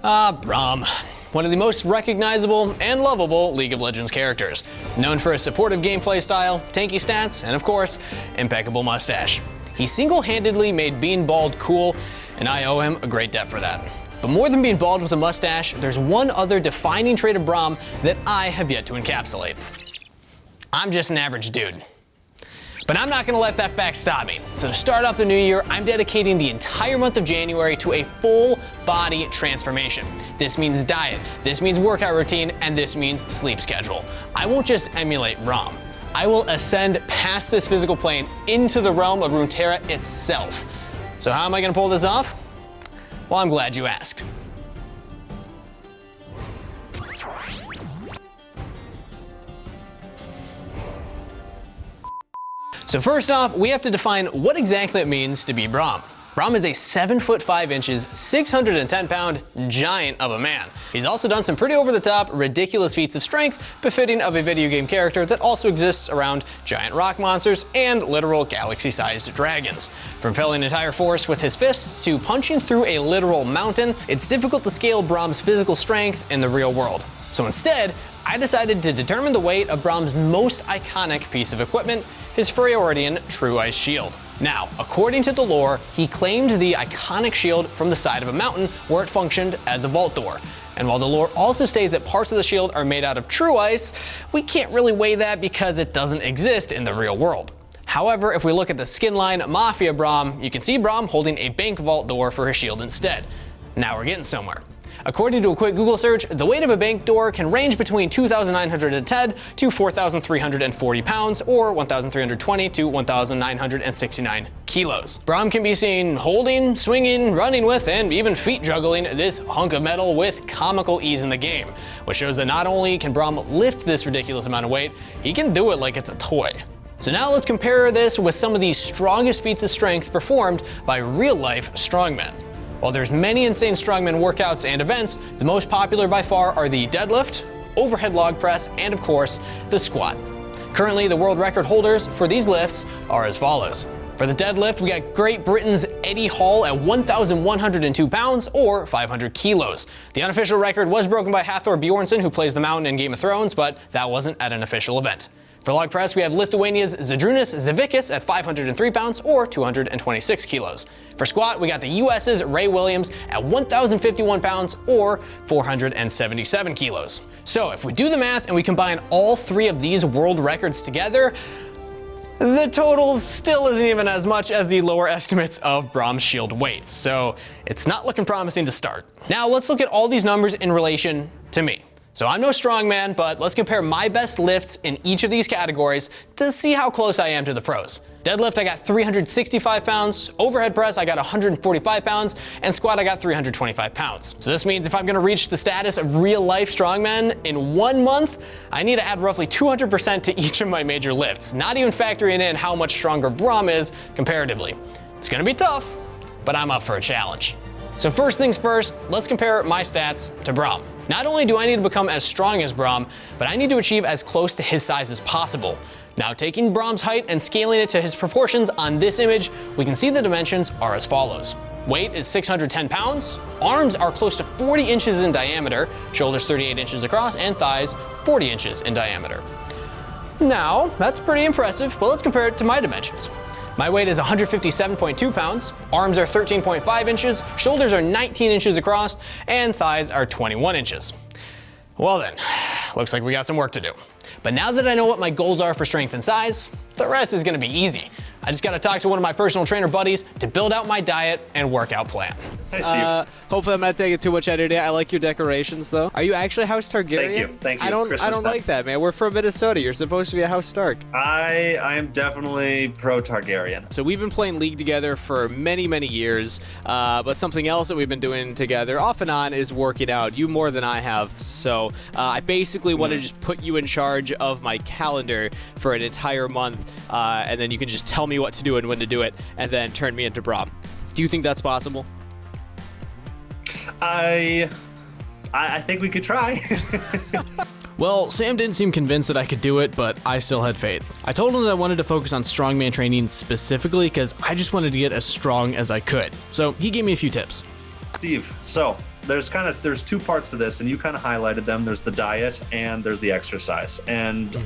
Braum. One of the most recognizable and lovable League of Legends characters. Known for his supportive gameplay style, tanky stats, and of course, impeccable mustache. He single-handedly made being bald cool, and I owe him a great debt for that. But more than being bald with a mustache, there's one other defining trait of Braum that I have yet to encapsulate. I'm just an average dude. But I'm not gonna let that fact stop me. So to start off the new year, I'm dedicating the entire month of January to a full body transformation. This means diet, this means workout routine, and this means sleep schedule. I won't just emulate Braum. I will ascend past this physical plane into the realm of Runeterra itself. So how am I gonna pull this off? Well, I'm glad you asked. So first off, we have to define what exactly it means to be Braum. Braum is a 7'5", 610 pound giant of a man. He's also done some pretty over the top, ridiculous feats of strength befitting of a video game character that also exists around giant rock monsters and literal galaxy-sized dragons. From felling an entire forest with his fists to punching through a literal mountain, it's difficult to scale Braum's physical strength in the real world. So instead, I decided to determine the weight of Braum's most iconic piece of equipment, his Freoridian True Ice Shield. Now, according to the lore, he claimed the iconic shield from the side of a mountain where it functioned as a vault door. And while the lore also states that parts of the shield are made out of true ice, we can't really weigh that because it doesn't exist in the real world. However, if we look at the skin line Mafia Braum, you can see Braum holding a bank vault door for his shield instead. Now we're getting somewhere. According to a quick Google search, the weight of a bank door can range between 2,910 to 4,340 pounds, or 1,320 to 1,969 kilos. Braum can be seen holding, swinging, running with, and even feet juggling this hunk of metal with comical ease in the game, which shows that not only can Braum lift this ridiculous amount of weight, he can do it like it's a toy. So now let's compare this with some of the strongest feats of strength performed by real-life strongmen. While there's many insane strongman workouts and events, the most popular by far are the deadlift, overhead log press, and of course, the squat. Currently, the world record holders for these lifts are as follows. For the deadlift, we got Great Britain's Eddie Hall at 1,102 pounds or 500 kilos. The unofficial record was broken by Hathor Bjornsson, who plays the Mountain in Game of Thrones, but that wasn't at an official event. For log press, we have Lithuania's Zydrunas Zavickis at 503 pounds or 226 kilos. For squat, we got the US's Ray Williams at 1,051 pounds or 477 kilos. So if we do the math and we combine all three of these world records together, the total still isn't even as much as the lower estimates of Braum's shield weight. So it's not looking promising to start. Now let's look at all these numbers in relation to me. So I'm no strongman, but let's compare my best lifts in each of these categories to see how close I am to the pros. Deadlift, I got 365 pounds, overhead press, I got 145 pounds, and squat, I got 325 pounds. So this means if I'm gonna reach the status of real life strongman in 1 month, I need to add roughly 200% to each of my major lifts, not even factoring in how much stronger Braum is comparatively. It's gonna be tough, but I'm up for a challenge. So first things first, let's compare my stats to Braum. Not only do I need to become as strong as Braum, but I need to achieve as close to his size as possible. Now, taking Braum's height and scaling it to his proportions on this image, we can see the dimensions are as follows. Weight is 610 pounds, arms are close to 40 inches in diameter, shoulders 38 inches across, and thighs 40 inches in diameter. Now, that's pretty impressive, but let's compare it to my dimensions. My weight is 157.2 pounds, arms are 13.5 inches, shoulders are 19 inches across, and thighs are 21 inches. Well then, looks like we got some work to do. But now that I know what my goals are for strength and size, the rest is gonna be easy. I just gotta talk to one of my personal trainer buddies to build out my diet and workout plan. Hey, Steve. Hopefully I'm not taking too much editing. I like your decorations though. Are you actually House Targaryen? Thank you. I don't like that, man. We're from Minnesota. You're supposed to be a House Stark. I am definitely pro Targaryen. So we've been playing League together for many, many years, but something else that we've been doing together off and on is working out. You more than I have. So I basically want to just put you in charge of my calendar for an entire month, and then you can just tell me what to do and when to do it, and then turn me into Braum. Do you think that's possible? I think we could try. Well, Sam didn't seem convinced that I could do it, but I still had faith. I told him that I wanted to focus on strongman training specifically because I just wanted to get as strong as I could. So he gave me a few tips. Steve, so there's two parts to this, and you kind of highlighted them. There's the diet and there's the exercise. And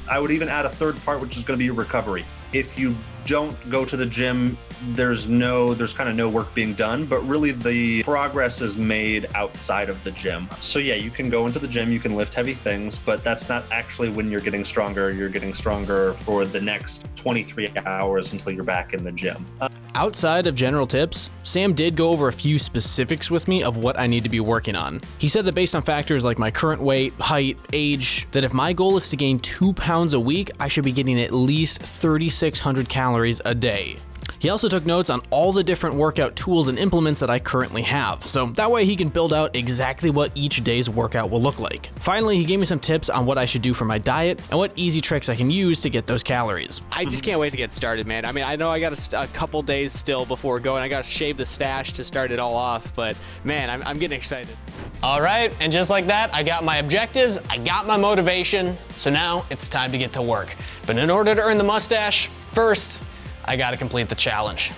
I would even add a third part, which is going to be recovery. If you don't go to the gym, there's kind of no work being done, but really the progress is made outside of the gym. So yeah, you can go into the gym, you can lift heavy things, but that's not actually when you're getting stronger. You're getting stronger for the next 23 hours until you're back in the gym. Outside of general tips, Sam did go over a few specifics with me of what I need to be working on. He said that based on factors like my current weight, height, age, that if my goal is to gain 2 pounds a week, I should be getting at least 3,600 calories a day. He also took notes on all the different workout tools and implements that I currently have, so that way he can build out exactly what each day's workout will look like. Finally, he gave me some tips on what I should do for my diet and what easy tricks I can use to get those calories. I just can't wait to get started, man. I mean, I know I got a couple days still before going. I got to shave the stash to start it all off, but man, I'm getting excited. All right, and just like that, I got my objectives, I got my motivation, so now it's time to get to work. But in order to earn the mustache, first, I gotta complete the challenge.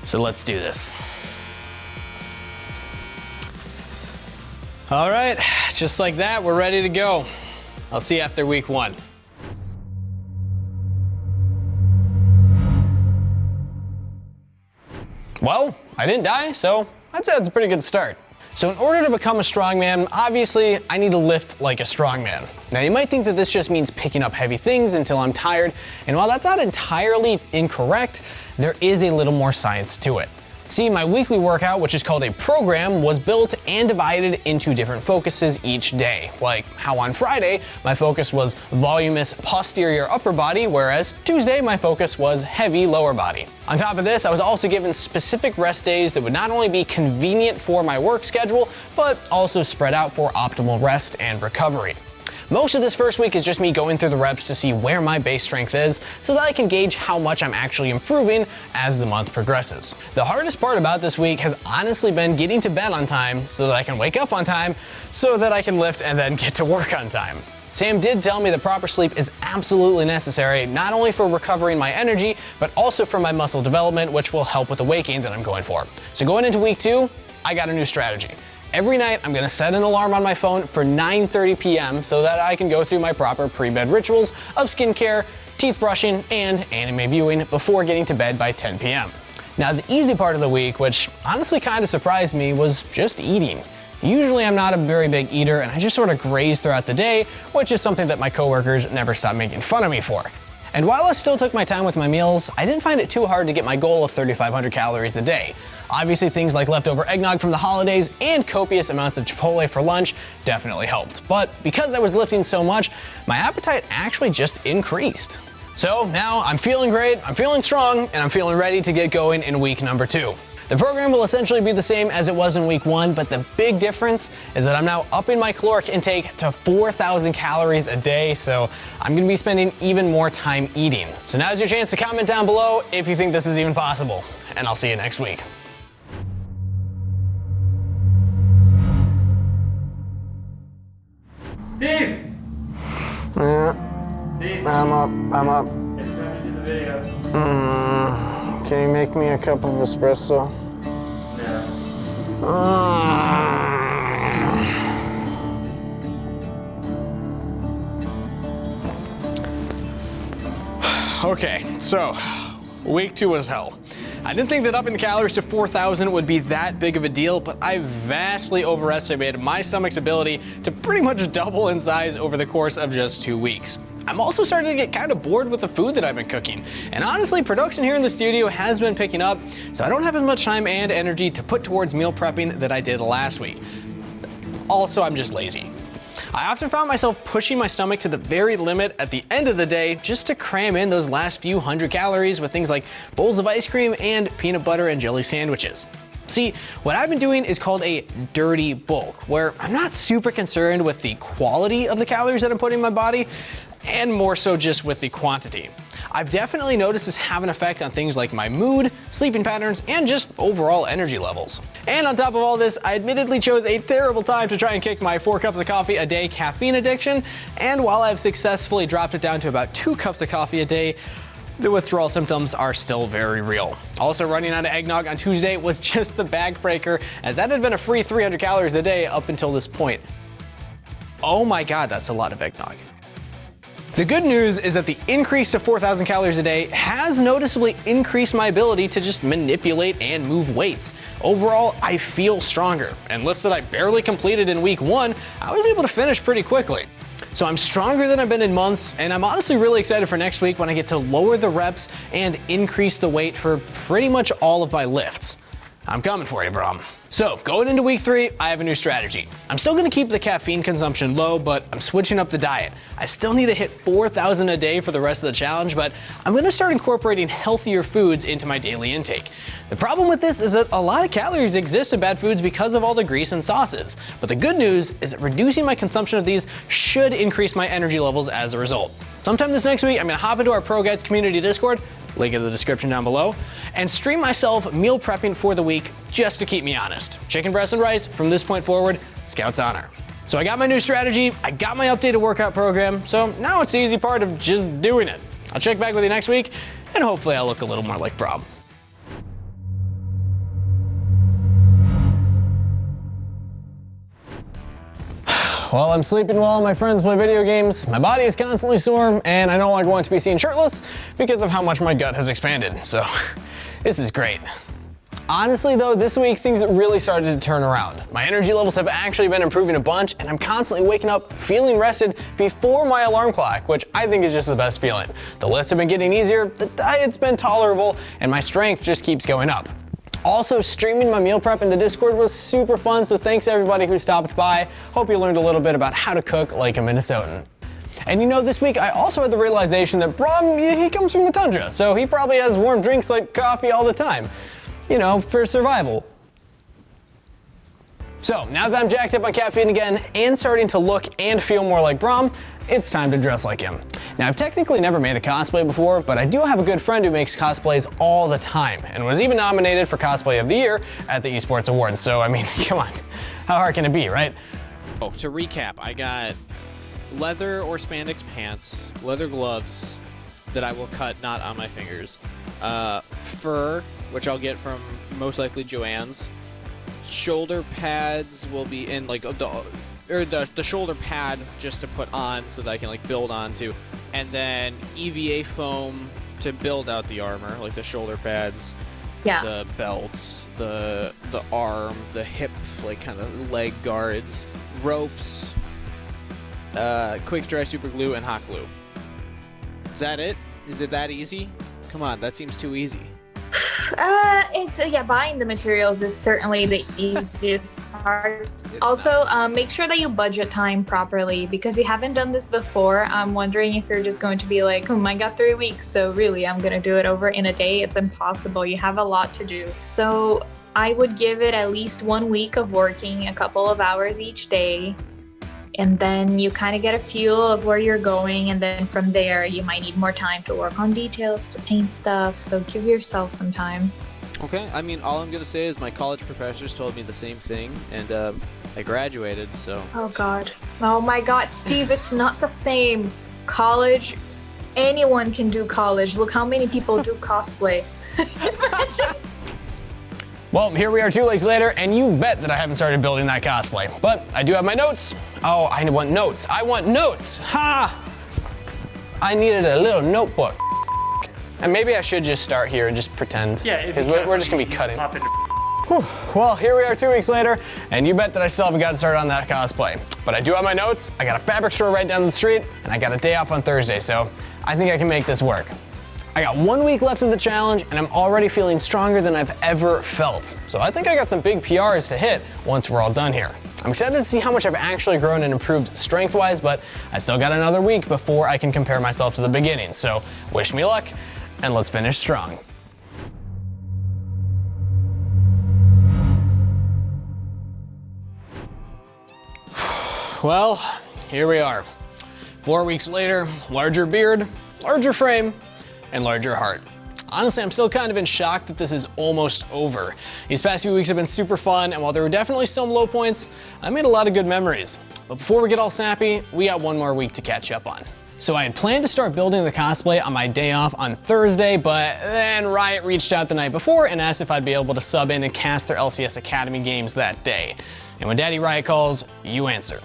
So let's do this. All right, just like that, we're ready to go. I'll see you after week 1. Well, I didn't die, so I'd say that's a pretty good start. So in order to become a strongman, obviously I need to lift like a strongman. Now you might think that this just means picking up heavy things until I'm tired, and while that's not entirely incorrect, there is a little more science to it. See, my weekly workout, which is called a program, was built and divided into different focuses each day. Like how on Friday, my focus was voluminous posterior upper body, whereas Tuesday, my focus was heavy lower body. On top of this, I was also given specific rest days that would not only be convenient for my work schedule, but also spread out for optimal rest and recovery. Most of this first week is just me going through the reps to see where my base strength is so that I can gauge how much I'm actually improving as the month progresses. The hardest part about this week has honestly been getting to bed on time so that I can wake up on time so that I can lift and then get to work on time. Sam did tell me that proper sleep is absolutely necessary, not only for recovering my energy, but also for my muscle development, which will help with the weight gain that I'm going for. So going into week 2, I got a new strategy. Every night, I'm gonna set an alarm on my phone for 9:30 p.m. so that I can go through my proper pre-bed rituals of skincare, teeth brushing, and anime viewing before getting to bed by 10 p.m. Now, the easy part of the week, which honestly kind of surprised me, was just eating. Usually, I'm not a very big eater, and I just sort of graze throughout the day, which is something that my coworkers never stop making fun of me for. And while I still took my time with my meals, I didn't find it too hard to get my goal of 3,500 calories a day. Obviously, things like leftover eggnog from the holidays and copious amounts of Chipotle for lunch definitely helped. But because I was lifting so much, my appetite actually just increased. So now I'm feeling great, I'm feeling strong, and I'm feeling ready to get going in week number 2. The program will essentially be the same as it was in week 1, but the big difference is that I'm now upping my caloric intake to 4,000 calories a day, so I'm gonna be spending even more time eating. So now's your chance to comment down below if you think this is even possible, and I'll see you next week. Steve! Yeah, Steve! I'm up. It's time to do the video. Can you make me a cup of espresso? Okay, so week 2 was hell. I didn't think that upping the calories to 4,000 would be that big of a deal, but I vastly overestimated my stomach's ability to pretty much double in size over the course of just 2 weeks. I'm also starting to get kind of bored with the food that I've been cooking. And honestly, production here in the studio has been picking up, so I don't have as much time and energy to put towards meal prepping that I did last week. Also, I'm just lazy. I often found myself pushing my stomach to the very limit at the end of the day just to cram in those last few hundred calories with things like bowls of ice cream and peanut butter and jelly sandwiches. See, what I've been doing is called a dirty bulk, where I'm not super concerned with the quality of the calories that I'm putting in my body, and more so just with the quantity. I've definitely noticed this have an effect on things like my mood, sleeping patterns, and just overall energy levels. And on top of all this, I admittedly chose a terrible time to try and kick my 4 cups of coffee a day caffeine addiction, and while I've successfully dropped it down to about 2 cups of coffee a day, the withdrawal symptoms are still very real. Also, running out of eggnog on Tuesday was just the backbreaker, as that had been a free 300 calories a day up until this point. Oh my God, that's a lot of eggnog. The good news is that the increase to 4,000 calories a day has noticeably increased my ability to just manipulate and move weights. Overall, I feel stronger, and lifts that I barely completed in week 1, I was able to finish pretty quickly. So I'm stronger than I've been in months, and I'm honestly really excited for next week when I get to lower the reps and increase the weight for pretty much all of my lifts. I'm coming for you, Braum. So going into week 3, I have a new strategy. I'm still gonna keep the caffeine consumption low, but I'm switching up the diet. I still need to hit 4,000 a day for the rest of the challenge, but I'm gonna start incorporating healthier foods into my daily intake. The problem with this is that a lot of calories exist in bad foods because of all the grease and sauces. But the good news is that reducing my consumption of these should increase my energy levels as a result. Sometime this next week, I'm gonna hop into our ProGuides community Discord, link in the description down below, and stream myself meal prepping for the week just to keep me honest. Chicken breast and rice from this point forward, Scout's honor. So I got my new strategy, I got my updated workout program, so now it's the easy part of just doing it. I'll check back with you next week, and hopefully I'll look a little more like Braum. While I'm sleeping while my friends play video games, my body is constantly sore, and I don't like want to be seen shirtless because of how much my gut has expanded, so this is great. Honestly though, this week things really started to turn around. My energy levels have actually been improving a bunch, and I'm constantly waking up feeling rested before my alarm clock, which I think is just the best feeling. The lifts have been getting easier, the diet's been tolerable, and my strength just keeps going up. Also, streaming my meal prep in the Discord was super fun, so thanks everybody who stopped by. Hope you learned a little bit about how to cook like a Minnesotan. And you know, this week I also had the realization that Braum, he comes from the tundra, so he probably has warm drinks like coffee all the time. You know, for survival. So, now that I'm jacked up on caffeine again and starting to look and feel more like Braum, it's time to dress like him. Now, I've technically never made a cosplay before, but I do have a good friend who makes cosplays all the time and was even nominated for Cosplay of the Year at the Esports Awards. So, I mean, come on, how hard can it be, right? Oh, to recap, I got leather or spandex pants, leather gloves that I will cut not on my fingers, fur, which I'll get from most likely Joann's. Shoulder pads will be in like the shoulder pad just to put on so that I can like build onto, and then EVA foam to build out the armor, like the shoulder pads, the belts, the arm, the hip, like kind of leg guards, ropes, quick dry super glue, and hot glue. Is that it? Is it that easy? Come on, that seems too easy. Buying the materials is certainly the easiest part. Also, make sure that you budget time properly, because you haven't done this before. I'm wondering if you're just going to be like, I got 3 weeks, so really I'm gonna do it over in a day. It's impossible. You have a lot to do. So I would give it at least 1 week of working a couple of hours each day, and then you kind of get a feel of where you're going, and then from there you might need more time to work on details, to paint stuff, so give yourself some time. Okay, I mean, all I'm gonna say is my college professors told me the same thing, and I graduated, so. Oh God. Oh my God, Steve, it's not the same. College, anyone can do college. Look how many people do cosplay. Well, here we are 2 weeks later, and you bet that I haven't started building that cosplay. But I do have my notes. Oh, I want notes. I want notes. Ha! I needed a little notebook. And maybe I should just start here and just pretend. Yeah, because we're just gonna be cutting. Whew. Well, here we are 2 weeks later, and you bet that I still haven't gotten started on that cosplay. But I do have my notes. I got a fabric store right down the street, and I got a day off on Thursday, so I think I can make this work. I got 1 week left of the challenge, and I'm already feeling stronger than I've ever felt. So I think I got some big PRs to hit once we're all done here. I'm excited to see how much I've actually grown and improved strength-wise, but I still got another week before I can compare myself to the beginning. So wish me luck, and let's finish strong. Well, here we are. 4 weeks later, larger beard, larger frame, and larger heart. Honestly, I'm still kind of in shock that this is almost over. These past few weeks have been super fun, and while there were definitely some low points, I made a lot of good memories. But before we get all sappy, we got 1 more week to catch up on. So I had planned to start building the cosplay on my day off on Thursday, but then Riot reached out the night before and asked if I'd be able to sub in and cast their LCS Academy games that day. And when Daddy Riot calls, you answer.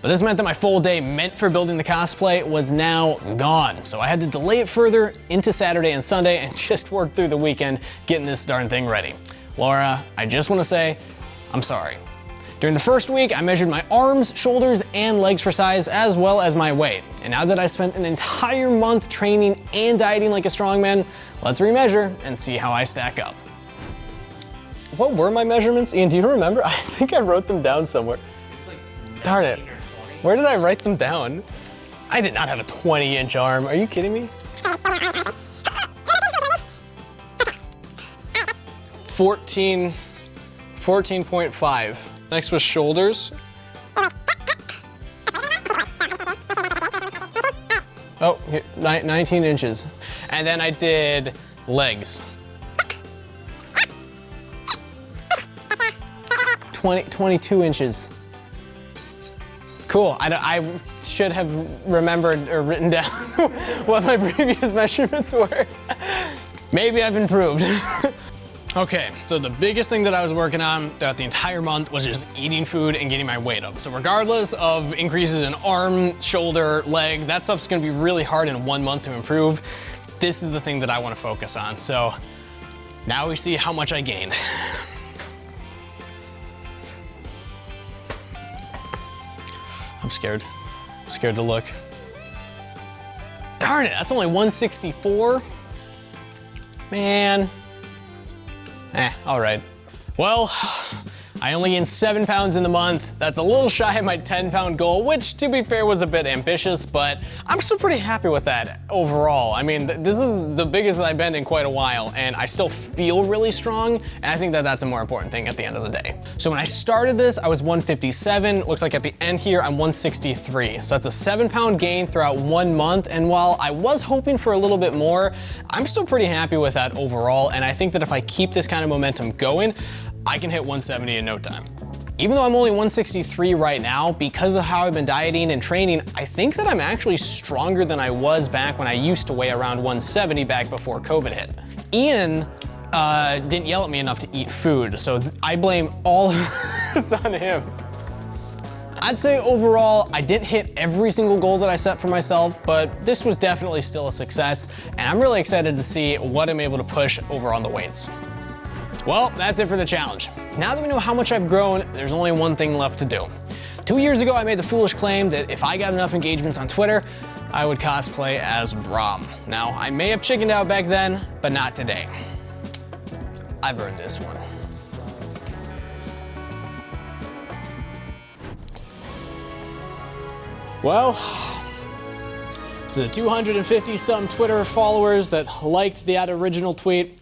But this meant that my full day meant for building the cosplay was now gone. So I had to delay it further into Saturday and Sunday and just work through the weekend getting this darn thing ready. Laura, I just want to say, I'm sorry. During the first week, I measured my arms, shoulders, and legs for size, as well as my weight. And now that I spent an entire month training and dieting like a strongman, let's remeasure and see how I stack up. What were my measurements? Ian, do you remember? I think I wrote them down somewhere. Darn it. Where did I write them down? I did not have a 20-inch arm. Are you kidding me? 14.5. Next was shoulders. Oh, 19 inches. And then I did legs. 22 inches. Cool, I should have remembered or written down what my previous measurements were. Maybe I've improved. Okay, so the biggest thing that I was working on throughout the entire month was just eating food and getting my weight up. So regardless of increases in arm, shoulder, leg, that stuff's gonna be really hard in 1 month to improve. This is the thing that I wanna focus on. So now we see how much I gained. I'm scared. I'm scared to look. Darn it, that's only 164. Man. All right. Well, I only gained 7 pounds in the month. That's a little shy of my 10-pound goal, which to be fair was a bit ambitious, but I'm still pretty happy with that overall. I mean, this is the biggest that I've been in quite a while, and I still feel really strong, and I think that that's a more important thing at the end of the day. So when I started this, I was 157. Looks like at the end here, I'm 163. So that's a 7-pound gain throughout 1 month, and while I was hoping for a little bit more, I'm still pretty happy with that overall, and I think that if I keep this kind of momentum going, I can hit 170 in no time. Even though I'm only 163 right now, because of how I've been dieting and training, I think that I'm actually stronger than I was back when I used to weigh around 170 back before COVID hit. Ian didn't yell at me enough to eat food, so I blame all of this on him. I'd say overall, I didn't hit every single goal that I set for myself, but this was definitely still a success, and I'm really excited to see what I'm able to push over on the weights. Well, that's it for the challenge. Now that we know how much I've grown, there's only one thing left to do. 2 years ago, I made the foolish claim that if I got enough engagements on Twitter, I would cosplay as Braum. Now, I may have chickened out back then, but not today. I've earned this one. Well, to the 250 some Twitter followers that liked that original tweet,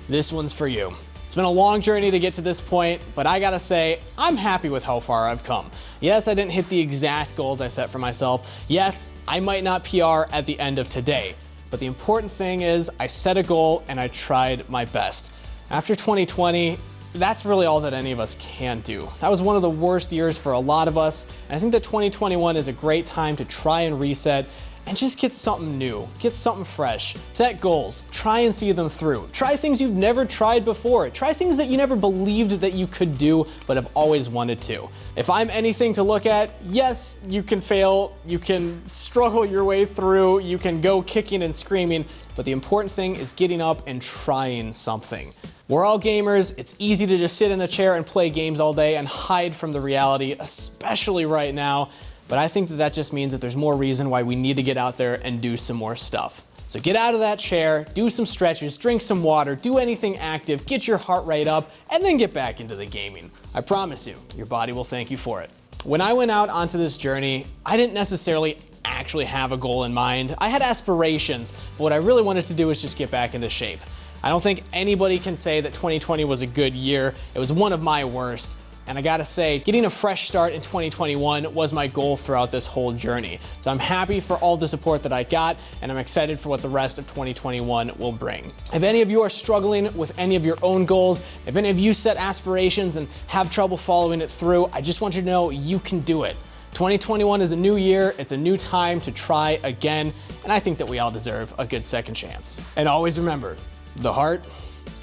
this one's for you. It's been a long journey to get to this point, but I gotta say, I'm happy with how far I've come. Yes, I didn't hit the exact goals I set for myself. Yes, I might not PR at the end of today, but the important thing is I set a goal and I tried my best. After 2020, that's really all that any of us can do. That was one of the worst years for a lot of us, and I think that 2021 is a great time to try and reset and just get something new, get something fresh. Set goals, try and see them through. Try things you've never tried before. Try things that you never believed that you could do, but have always wanted to. If I'm anything to look at, yes, you can fail, you can struggle your way through, you can go kicking and screaming, but the important thing is getting up and trying something. We're all gamers. It's easy to just sit in a chair and play games all day and hide from the reality, especially right now. But I think that that just means that there's more reason why we need to get out there and do some more stuff. So get out of that chair, do some stretches, drink some water, do anything active, get your heart rate up, and then get back into the gaming. I promise you, your body will thank you for it. When I went out onto this journey, I didn't necessarily actually have a goal in mind. I had aspirations, but what I really wanted to do was just get back into shape. I don't think anybody can say that 2020 was a good year. It was one of my worst. And I gotta say, getting a fresh start in 2021 was my goal throughout this whole journey. So I'm happy for all the support that I got, and I'm excited for what the rest of 2021 will bring. If any of you are struggling with any of your own goals, if any of you set aspirations and have trouble following it through, I just want you to know you can do it. 2021 is a new year, it's a new time to try again, and I think that we all deserve a good second chance. And always remember, the heart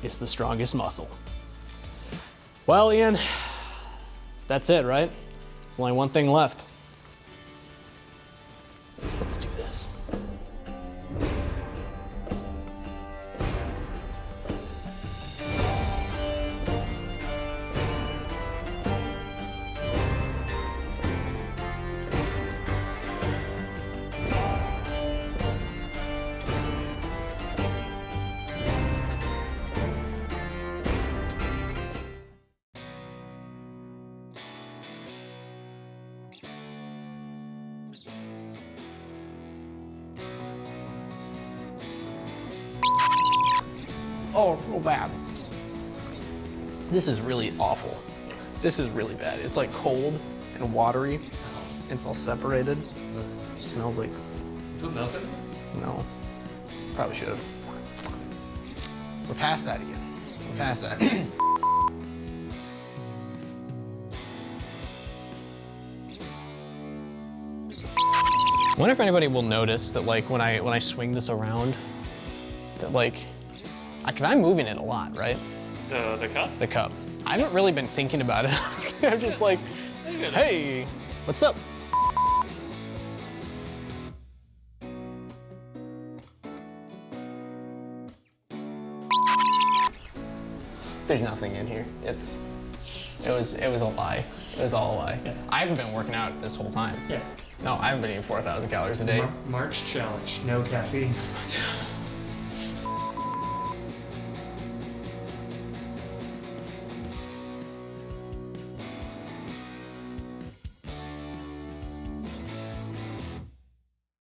is the strongest muscle. Well, Ian, that's it, right? There's only one thing left. Let's do this. Oh, real bad. This is really awful. This is really bad. It's like cold and watery. It's all separated. Smells like. Put milk in? No. Probably should have. We're past that again. We're past that. I wonder if anybody will notice that, like, when I swing this around, that, like, because I'm moving it a lot, right? The cup? The cup. I haven't really been thinking about it, honestly. I'm just like, hey, what's up? There's nothing in here. It was a lie. It was all a lie. Yeah. I haven't been working out this whole time. Yeah. No, I haven't been eating 4,000 calories a day. March challenge, no caffeine.